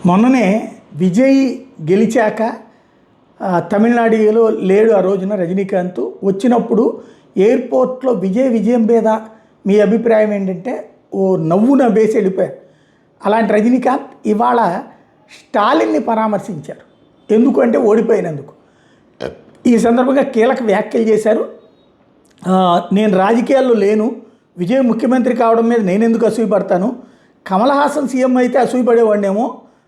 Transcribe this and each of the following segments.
మొన్ననే విజయ్ గెలిచాక తమిళనాడులో లేడు ఆ రోజున రజనీకాంత్ వచ్చినప్పుడు ఎయిర్పోర్ట్లో విజయం మీద మీ అభిప్రాయం ఏంటంటే ఓ నవ్వు నవ్వేసి వెళ్ళిపోయారు. అలాంటి రజనీకాంత్ ఇవాళ స్టాలిన్ని పరామర్శించారు. ఎందుకు అంటే ఓడిపోయినందుకు. ఈ సందర్భంగా కీలక వ్యాఖ్యలు చేశారు. నేను రాజకీయాల్లో లేను, విజయ్ ముఖ్యమంత్రి కావడం మీద నేను ఎందుకు అసూయపడతాను, కమల్ హాసన్ సీఎం అయితే అసూయపడేవాడినేమో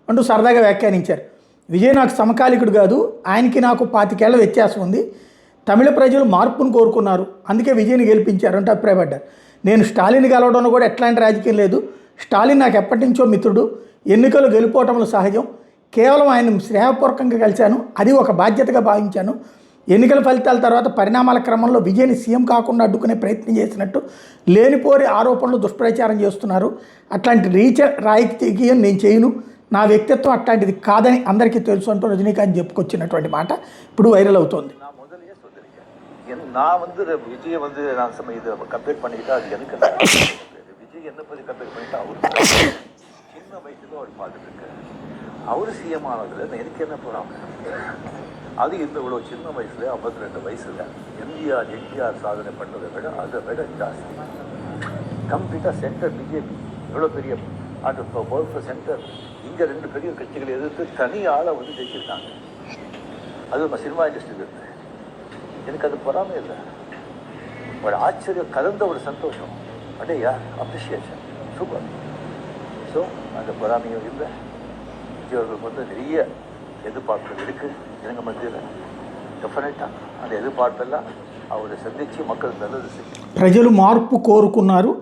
అంటూ సరదాగా వ్యాఖ్యానించారు. విజయ్ నాకు సమకాలికుడు కాదు, ఆయనకి నాకు 25 ఏళ్ల వ్యత్యాసం ఉంది. తమిళ ప్రజలు మార్పును కోరుకున్నారు, అందుకే విజయ్ని గెలిపించారు అంటూ అభిప్రాయపడ్డారు. నేను స్టాలిన్ కలవడంలో కూడా ఎట్లాంటి రాజకీయం లేదు. స్టాలిన్ నాకు ఎప్పటి నుంచో మిత్రుడు, ఎన్నికలు గెలుపోవటంలో సహజం. కేవలం ఆయన స్నేహపూర్వకంగా కలిశాను, అది ఒక బాధ్యతగా భావించాను. ఎన్నికల ఫలితాల తర్వాత పరిణామాల క్రమంలో విజయ్ని సీఎం కాకుండా అడ్డుకునే ప్రయత్నం చేసినట్టు లేనిపోరి ఆరోపణలు దుష్ప్రచారం చేస్తున్నారు. అట్లాంటి రాజకీయం నేను చేయను, నా వ్యక్తిత్వం అట్లాంటిది కాదని అందరికీ తెలుసు అంటూ రజనీకాంత్ చెప్పుకొచ్చినటువంటి మాట ఇప్పుడు వైరల్ అవుతోంది. நான் விஜயை நான் இது கம்பேர் பண்ணிக்கிட்டா அது எனக்கு விஜய் என்ன பற்றி கம்பேர் பண்ணிட்டா அவரு சின்ன வயசுல அவர் பார்த்துட்டு இருக்காரு. அவரு சிஎம் ஆனதுல எனக்கு என்ன போறாங்க, அது இந்த இவ்வளோ சின்ன வயசுல 52 வயசுல என்டிஆர் சாதனை பண்ணதை விட அதை விட ஜாஸ்தி. கம்ப்ளீட்டாக சென்டர் பிஜேபி எவ்வளோ பெரிய அது பவர்ஃபுல் சென்டர், இங்கே 2 பெரிய கட்சிகளை எதிர்த்து தனி ஆளை ஜெயிச்சிருக்காங்க. அது நம்ம சினிமா இண்டஸ்ட்ரியில் இருக்கு. எனக்கு அது பொறாமே இல்லை, ஒரு ஆச்சரியம் கலந்த ஒரு சந்தோஷம். அடையா அப்ரிஷியேஷன் சூப்பர். ஸோ அந்த பொறாமையும் இல்லை. விஜய் அவர்களுக்கு நிறைய எதிர்பார்ப்புகள் இருக்குது ஜனங்க மத்தியில். డెఫినెట్గా அந்த ఎదుర్పార్పెల్లా ఆవిడ సంధించి மக்கள் நல்லது செய்யும். ప్రజలు మార్పు కోరుకున్నారు,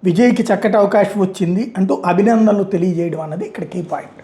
విజయ్కి చక్కటి అవకాశం వచ్చింది అంటూ అభినందనలు తెలియజేయడం అన్నది ఇక్కడ కీ పాయింట్.